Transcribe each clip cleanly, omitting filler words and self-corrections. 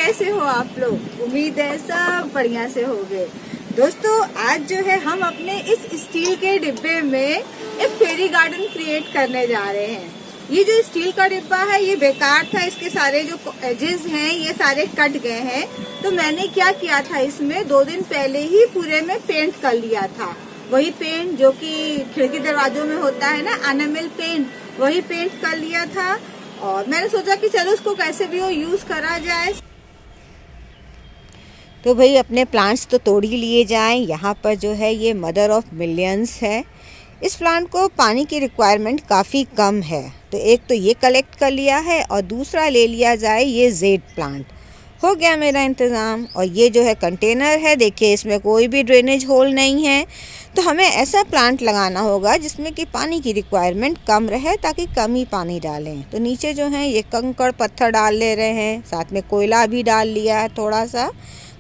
कैसे हो आप लोग? उम्मीद है सब बढ़िया से होंगे। दोस्तों आज जो है हम अपने इस स्टील के डिब्बे में एक फेरी गार्डन क्रिएट करने जा रहे हैं। ये जो स्टील का डिब्बा है ये बेकार था, इसके सारे जो एजेस हैं ये सारे कट गए हैं। तो मैंने क्या किया था, इसमें 2 दिन पहले ही पूरे में पेंट कर लिया था। वही पेंट जो कि खिड़की दरवाजों में होता है ना, एनामेल पेंट, वही पेंट कर लिया था। और मैंने सोचा कि चलो उसको कैसे भी वो यूज करा जाए। तो भाई अपने प्लांट्स तो तोड़ ही लिए जाएं। यहाँ पर जो है ये मदर ऑफ मिलियंस है। इस प्लांट को पानी की रिक्वायरमेंट काफ़ी कम है, तो एक तो ये कलेक्ट कर लिया है और दूसरा ले लिया जाए ये जेड प्लांट। हो गया मेरा इंतज़ाम। और ये जो है कंटेनर है, देखिए इसमें कोई भी ड्रेनेज होल नहीं है। तो हमें ऐसा प्लांट लगाना होगा जिसमें कि पानी की रिक्वायरमेंट कम रहे, ताकि कम ही पानी डालें। तो नीचे जो है ये कंकड़ पत्थर डाल ले रहे हैं, साथ में कोयला भी डाल लिया है थोड़ा सा।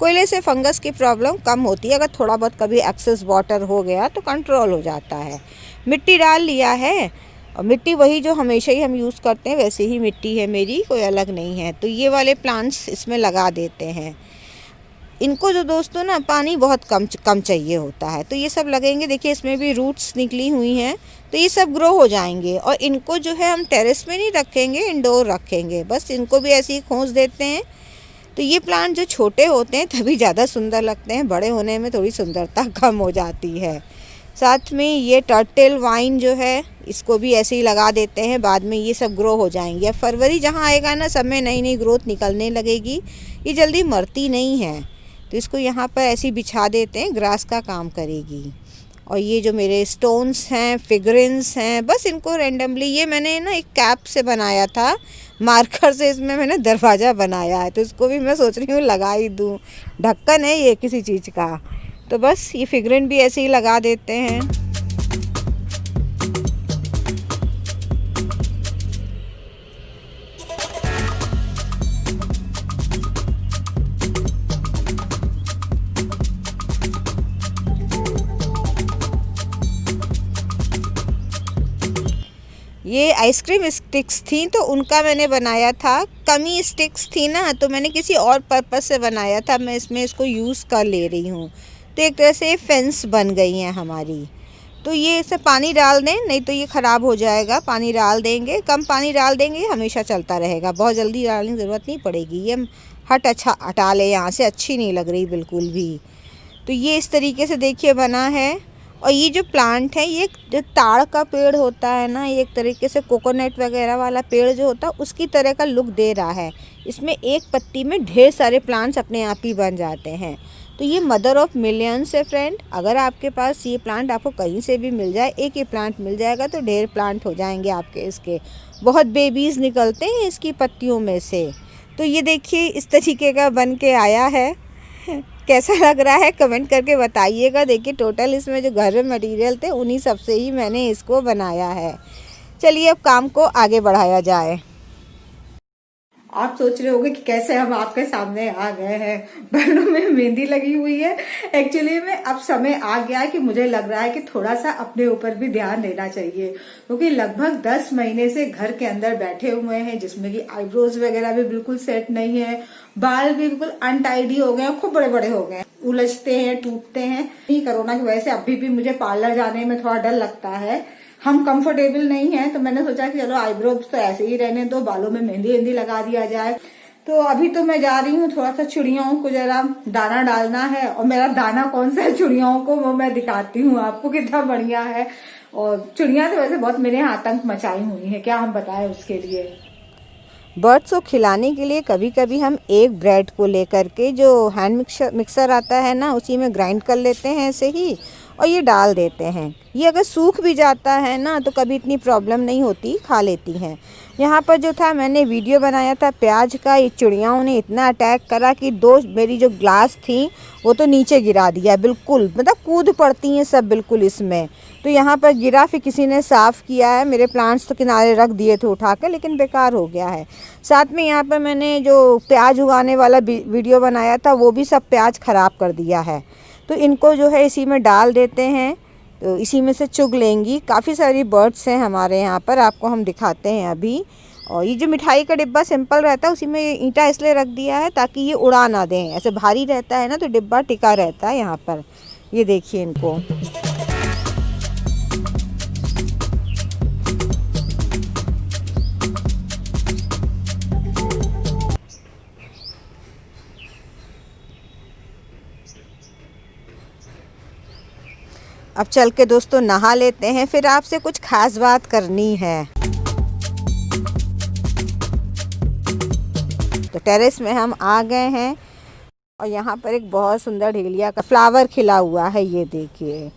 कोयले से फंगस की प्रॉब्लम कम होती है, अगर थोड़ा बहुत कभी एक्सेस वाटर हो गया तो कंट्रोल हो जाता है। मिट्टी डाल लिया है, और मिट्टी वही जो हमेशा ही हम यूज़ करते हैं वैसे ही मिट्टी है मेरी, कोई अलग नहीं है। तो ये वाले प्लांट्स इसमें लगा देते हैं। इनको जो दोस्तों ना पानी बहुत कम चाहिए होता है, तो ये सब लगेंगे। देखिए इसमें भी रूट्स निकली हुई हैं, तो ये सब ग्रो हो जाएंगे। और इनको जो है हम टेरेस में नहीं रखेंगे, इंडोर रखेंगे। बस इनको भी ऐसे ही खोस देते हैं। तो ये प्लांट जो छोटे होते हैं तभी ज़्यादा सुंदर लगते हैं, बड़े होने में थोड़ी सुंदरता कम हो जाती है। साथ में ये टर्टल वाइन जो है इसको भी ऐसे ही लगा देते हैं, बाद में ये सब ग्रो हो जाएंगे। अब फरवरी जहाँ आएगा ना, सब में नई नई ग्रोथ निकलने लगेगी। ये जल्दी मरती नहीं है, तो इसको यहाँ पर ऐसे ही बिछा देते हैं, ग्रास का काम करेगी। और ये जो मेरे स्टोन्स हैं, फिगरेंस हैं, बस इनको रेंडमली, ये मैंने ना एक कैप से बनाया था, मार्कर से इसमें मैंने दरवाज़ा बनाया है, तो इसको भी मैं सोच रही हूँ लगा ही दूँ। ढक्कन है ये किसी चीज़ का, तो बस ये फिगरेंट भी ऐसे ही लगा देते हैं। ये आइसक्रीम स्टिक्स थी, तो उनका मैंने बनाया था। कमी स्टिक्स थी ना, तो मैंने किसी और पर्पस से बनाया था। मैं इसमें इसको यूज़ कर ले रही हूँ, तो एक तरह से फेंस बन गई हैं हमारी। तो ये इसे पानी डाल दें, नहीं तो ये ख़राब हो जाएगा। पानी डाल देंगे, कम पानी डाल देंगे, हमेशा चलता रहेगा, बहुत जल्दी डालने की ज़रूरत नहीं पड़ेगी। ये हटा ले यहाँ से, अच्छी नहीं लग रही बिल्कुल भी। तो ये इस तरीके से देखिए बना है। और ये जो प्लांट है, ये जो ताड़ का पेड़ होता है ना, ये एक तरीके से कोकोनट वगैरह वाला पेड़ जो होता है उसकी तरह का लुक दे रहा है। इसमें एक पत्ती में ढेर सारे प्लांट्स अपने आप ही बन जाते हैं। तो ये मदर ऑफ मिलियंस है फ्रेंड। अगर आपके पास ये प्लांट आपको कहीं से भी मिल जाए, एक ही प्लांट मिल जाएगा तो ढेर प्लांट हो जाएंगे आपके। इसके बहुत बेबीज़ निकलते हैं इसकी पत्तियों में से। तो ये देखिए इस तरीके का बन के आया है। कैसा लग रहा है कमेंट करके बताइएगा। देखिए टोटल इसमें जो घर में मटेरियल थे उन्हीं सब से ही मैंने इसको बनाया है। चलिए अब काम को आगे बढ़ाया जाए। आप सोच रहे होंगे कि कैसे हम आपके सामने आ गए हैं। बालों में मेहंदी लगी हुई है। एक्चुअली में अब समय आ गया है कि मुझे लग रहा है कि थोड़ा सा अपने ऊपर भी ध्यान देना चाहिए, क्योंकि लगभग 10 महीने से घर के अंदर बैठे हुए हैं, जिसमें कि आईब्रोज वगैरह भी बिल्कुल सेट नहीं है, बाल भी बिल्कुल अनटाइडी हो गए हैं, खूब बड़े बड़े हो गए हैं, उलझते हैं, टूटते हैं। कोरोना की वजह से अभी भी मुझे पार्लर जाने में थोड़ा डर लगता है, हम कंफर्टेबल नहीं है। तो मैंने सोचा कि चलो आईब्रोज तो ऐसे ही रहने दो, बालों में मेहंदी वेहंदी लगा दिया जाए। तो अभी तो मैं जा रही हूँ, थोड़ा सा चिड़ियाओं को जरा दाना डालना है। और मेरा दाना कौन सा है चिड़ियाओं को वो मैं दिखाती हूँ आपको, कितना बढ़िया है। और चिड़िया तो वैसे बहुत मेरे यहाँ आतंक मचाई हुई है, क्या हम बताएं उसके लिए। बर्ड्स को खिलाने के लिए कभी कभी हम एक ब्रेड को लेकर के, जो हैंड मिक्सर आता है ना, उसी में ग्राइंड कर लेते हैं ऐसे ही, और ये डाल देते हैं। ये अगर सूख भी जाता है ना तो कभी इतनी प्रॉब्लम नहीं होती, खा लेती हैं। यहाँ पर जो था मैंने वीडियो बनाया था प्याज का, ये चिड़ियाओं ने इतना अटैक करा कि 2 मेरी जो ग्लास थी वो तो नीचे गिरा दिया बिल्कुल, मतलब कूद पड़ती हैं सब बिल्कुल इसमें। तो यहाँ पर गिरा, फिर किसी ने साफ़ किया है। मेरे प्लांट्स तो किनारे रख दिए थे उठा कर, लेकिन बेकार हो गया है। साथ में यहाँ पर मैंने जो प्याज उगाने वाला वीडियो बनाया था वो भी सब प्याज ख़राब कर दिया है। तो इनको जो है इसी में डाल देते हैं, तो इसी में से चुग लेंगी। काफ़ी सारी बर्ड्स हैं हमारे यहाँ पर, आपको हम दिखाते हैं अभी। और ये जो मिठाई का डिब्बा सिंपल रहता है, उसी में ईंटा इसलिए रख दिया है ताकि ये उड़ा ना दें। ऐसे भारी रहता है ना तो डिब्बा टिका रहता है यहाँ पर। ये देखिए इनको। अब चल के दोस्तों नहा लेते हैं, फिर आपसे कुछ खास बात करनी है। तो टेरेस में हम आ गए हैं और यहाँ पर एक बहुत सुंदर डेलिया का फ्लावर खिला हुआ है। ये देखिए,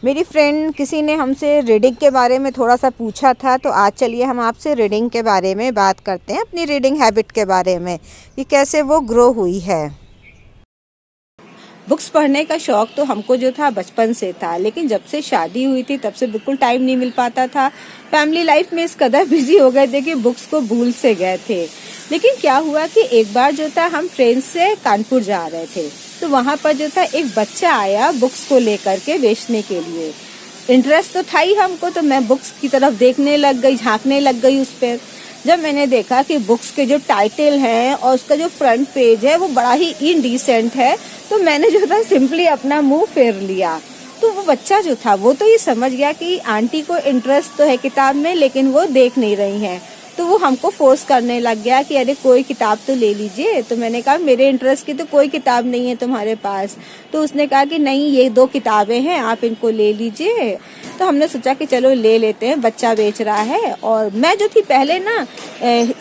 मेरी फ्रेंड किसी ने हमसे रीडिंग के बारे में थोड़ा सा पूछा था, तो आज चलिए हम आपसे रीडिंग के बारे में बात करते हैं, अपनी रीडिंग हैबिट के बारे में कि कैसे वो ग्रो हुई है। बुक्स पढ़ने का शौक तो हमको जो था बचपन से था, लेकिन जब से शादी हुई थी तब से बिल्कुल टाइम नहीं मिल पाता था। फैमिली लाइफ में इस कदर बिजी हो गए थे कि बुक्स को भूल से गए थे। लेकिन क्या हुआ कि एक बार जो था हम ट्रेन से कानपुर जा रहे थे, तो वहाँ पर जो था एक बच्चा आया बुक्स को लेकर के बेचने के लिए। इंटरेस्ट तो था ही हमको, तो मैं बुक्स की तरफ देखने लग गई, झांकने लग गई उस पर। जब मैंने देखा कि बुक्स के जो टाइटल हैं और उसका जो फ्रंट पेज है वो बड़ा ही इनडिसेंट है, तो मैंने जो था सिंपली अपना मुंह फेर लिया। तो वो बच्चा जो था वो तो ये समझ गया कि आंटी को इंटरेस्ट तो है किताब में, लेकिन वो देख नहीं रही हैं। तो वो हमको फोर्स करने लग गया कि अरे कोई किताब तो ले लीजिए। तो मैंने कहा मेरे इंटरेस्ट की तो कोई किताब नहीं है तुम्हारे पास। तो उसने कहा कि नहीं, ये 2 किताबें हैं, आप इनको ले लीजिए। तो हमने सोचा कि चलो ले लेते हैं, बच्चा बेच रहा है। और मैं जो थी पहले ना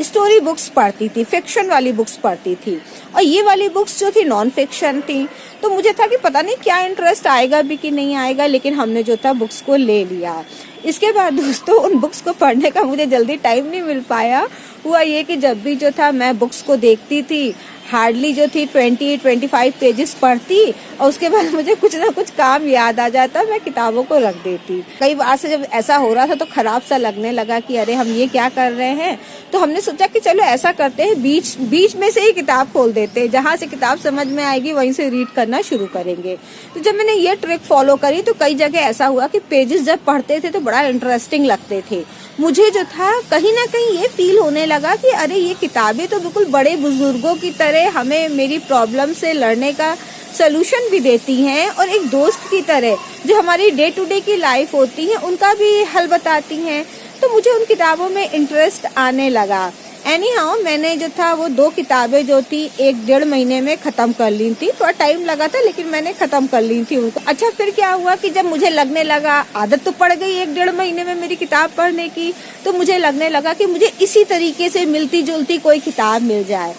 स्टोरी बुक्स पढ़ती थी, फिक्शन वाली बुक्स पढ़ती थी, और ये वाली बुक्स जो थी नॉन फिक्शन थी। तो मुझे था कि पता नहीं क्या इंटरेस्ट आएगा भी कि नहीं आएगा, लेकिन हमने जो था बुक्स को ले लिया। इसके बाद दोस्तों उन बुक्स को पढ़ने का मुझे जल्दी टाइम नहीं मिल पाया। हुआ ये कि जब भी जो था मैं बुक्स को देखती थी, हार्डली जो थी 20-25 पेजेस पढ़ती, और उसके बाद मुझे कुछ ना कुछ काम याद आ जाता, मैं किताबों को रख देती। कई बार से जब ऐसा हो रहा था तो खराब सा लगने लगा कि अरे हम ये क्या कर रहे हैं। तो हमने सोचा कि चलो ऐसा करते हैं, बीच में से ही किताब खोल देते हैं, जहाँ से किताब समझ में आएगी वहीं से रीड करना शुरू करेंगे। तो जब मैंने ये ट्रिक फॉलो करी तो कई जगह ऐसा हुआ कि पेजेस जब पढ़ते थे तो बड़ा इंटरेस्टिंग लगते थे। मुझे जो था कहीं ना कहीं ये फील होने लगा कि अरे ये किताबें तो बिल्कुल बड़े बुजुर्गों की तरह हमें मेरी प्रॉब्लम से लड़ने का सलूशन भी देती हैं, और एक दोस्त की तरह जो हमारी डे टू डे की लाइफ होती है उनका भी हल बताती हैं। तो मुझे उन किताबों में इंटरेस्ट आने लगा। एनी हाउ मैंने जो था वो 2 किताबें जो थी 1-1.5 महीने में खत्म कर ली थी। थोड़ा टाइम लगा था लेकिन मैंने खत्म कर ली थी उनको। अच्छा, फिर क्या हुआ कि जब मुझे लगने लगा, आदत तो पड़ गई 1-1.5 महीने में मेरी किताब पढ़ने की, तो मुझे लगने लगा कि मुझे इसी तरीके से मिलती जुलती कोई किताब मिल जाए।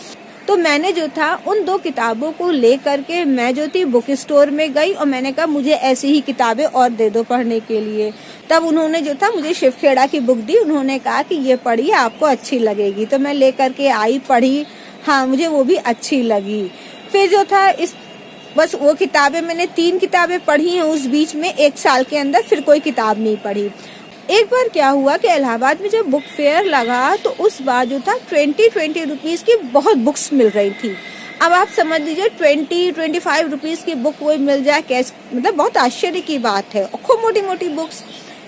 तो मैंने जो था उन 2 किताबों को ले करके मैं जो थी बुक स्टोर में गई और मैंने कहा मुझे ऐसी ही किताबें और दे दो पढ़ने के लिए। तब उन्होंने जो था मुझे शिव खेड़ा की बुक दी। उन्होंने कहा कि ये पढ़िए, आपको अच्छी लगेगी। तो मैं ले करके आई, पढ़ी। हाँ, मुझे वो भी अच्छी लगी। फिर जो था बस वो किताबें मैंने 3 किताबें पढ़ी हैं उस बीच में 1 साल के अंदर, फिर कोई किताब नहीं पढ़ी। एक बार क्या हुआ कि इलाहाबाद में जब बुक फेयर लगा तो उस बार जो था 20 रुपीज की बहुत बुक्स मिल रही थी। अब आप समझ लीजिए 20-25 रुपीज की बुक कोई मिल जाए, कैसे, मतलब बहुत आश्चर्य की बात है। खूब मोटी मोटी बुक्स।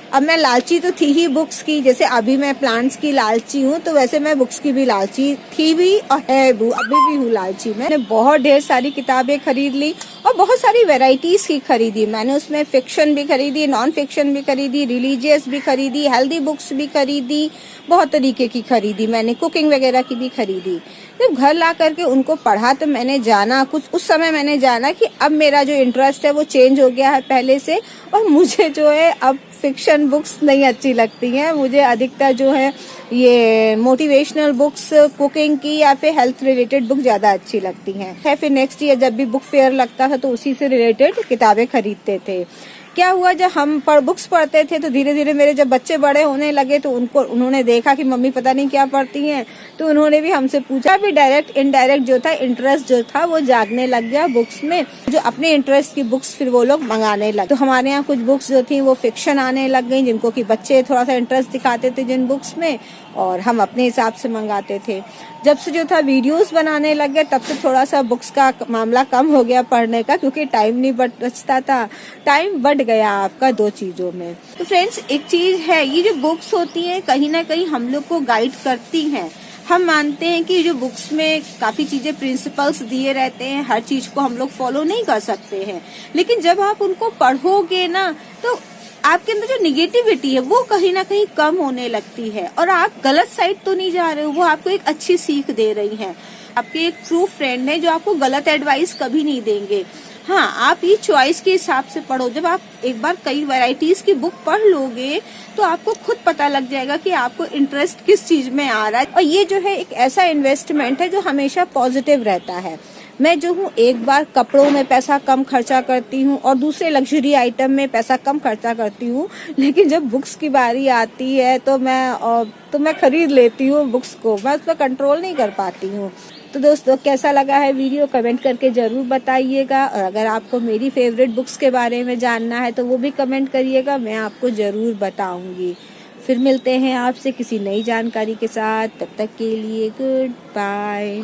अब मैं लालची तो थी ही बुक्स की, जैसे अभी मैं प्लांट्स की लालची हूँ, तो वैसे मैं बुक्स की भी लालची थी भी और है भी, अभी भी हूँ लालची। मैंने बहुत ढेर सारी किताबें खरीद ली और बहुत सारी वैरायटीज की खरीदी। मैंने उसमें फिक्शन भी खरीदी, नॉन फिक्शन भी खरीदी, रिलीजियस भी खरीदी, हेल्दी बुक्स भी खरीदी, बहुत तरीके की खरीदी। मैंने कुकिंग वगैरह की भी खरीदी। जब घर ला करके उनको पढ़ा तो मैंने जाना, कुछ उस समय मैंने जाना कि अब मेरा जो इंटरेस्ट है वो चेंज हो गया है पहले से, और मुझे जो है अब फिक्शन बुक्स नहीं अच्छी लगती हैं। मुझे अधिकतर जो है ये मोटिवेशनल बुक्स, कुकिंग की या फिर हेल्थ रिलेटेड बुक ज्यादा अच्छी लगती हैं। फिर नेक्स्ट ईयर जब भी बुक फेयर लगता था तो उसी से रिलेटेड किताबें खरीदते थे। क्या हुआ, जब हम बुक्स पढ़ते थे तो धीरे धीरे मेरे जब बच्चे बड़े होने लगे तो उन्होंने देखा कि मम्मी पता नहीं क्या पढ़ती हैं, तो उन्होंने भी हमसे पूछा। भी डायरेक्ट इनडायरेक्ट जो था इंटरेस्ट जो था वो जागने लग गया बुक्स में। जो अपने इंटरेस्ट की बुक्स फिर वो लोग मंगाने लगे। तो हमारे यहाँ कुछ बुक्स जो थी वो फिक्शन आने लग गई, जिनको कि बच्चे थोड़ा सा इंटरेस्ट दिखाते थे जिन बुक्स में, और हम अपने हिसाब से मंगाते थे। जब से जो था वीडियोस बनाने लग गए तब से थोड़ा सा बुक्स का मामला कम हो गया पढ़ने का, क्योंकि टाइम नहीं बचता था। टाइम बढ़ गया आपका 2 चीजों में। तो फ्रेंड्स, एक चीज है, ये जो बुक्स होती हैं कहीं ना कहीं हम लोग को गाइड करती हैं। हम मानते हैं कि जो बुक्स में काफी चीजें प्रिंसिपल्स दिए रहते हैं, हर चीज को हम लोग फॉलो नहीं कर सकते हैं, लेकिन जब आप उनको पढ़ोगे ना तो आपके अंदर जो निगेटिविटी है वो कहीं ना कहीं कम होने लगती है और आप गलत साइड तो नहीं जा रहे हो, वो आपको एक अच्छी सीख दे रही हैं। आपके एक ट्रू फ्रेंड है जो आपको गलत एडवाइस कभी नहीं देंगे। हाँ, आप ये चॉइस के हिसाब से पढ़ो। जब आप एक बार कई वैरायटीज की बुक पढ़ लोगे तो आपको खुद पता लग जाएगा कि आपको इंटरेस्ट किस चीज में आ रहा है। और ये जो है एक ऐसा इन्वेस्टमेंट है जो हमेशा पॉजिटिव रहता है। मैं जो हूँ एक बार कपड़ों में पैसा कम खर्चा करती हूँ और दूसरे लग्जरी आइटम में पैसा कम खर्चा करती हूँ, लेकिन जब बुक्स की बारी आती है तो मैं खरीद लेती हूँ बुक्स को, मैं उस पर कंट्रोल नहीं कर पाती हूँ। तो दोस्तों, कैसा लगा है वीडियो कमेंट करके जरूर बताइएगा, और अगर आपको मेरी फेवरेट बुक्स के बारे में जानना है तो वो भी कमेंट करिएगा, मैं आपको जरूर बताऊंगी। फिर मिलते हैं आपसे किसी नई जानकारी के साथ, तब तक के लिए गुड बाय।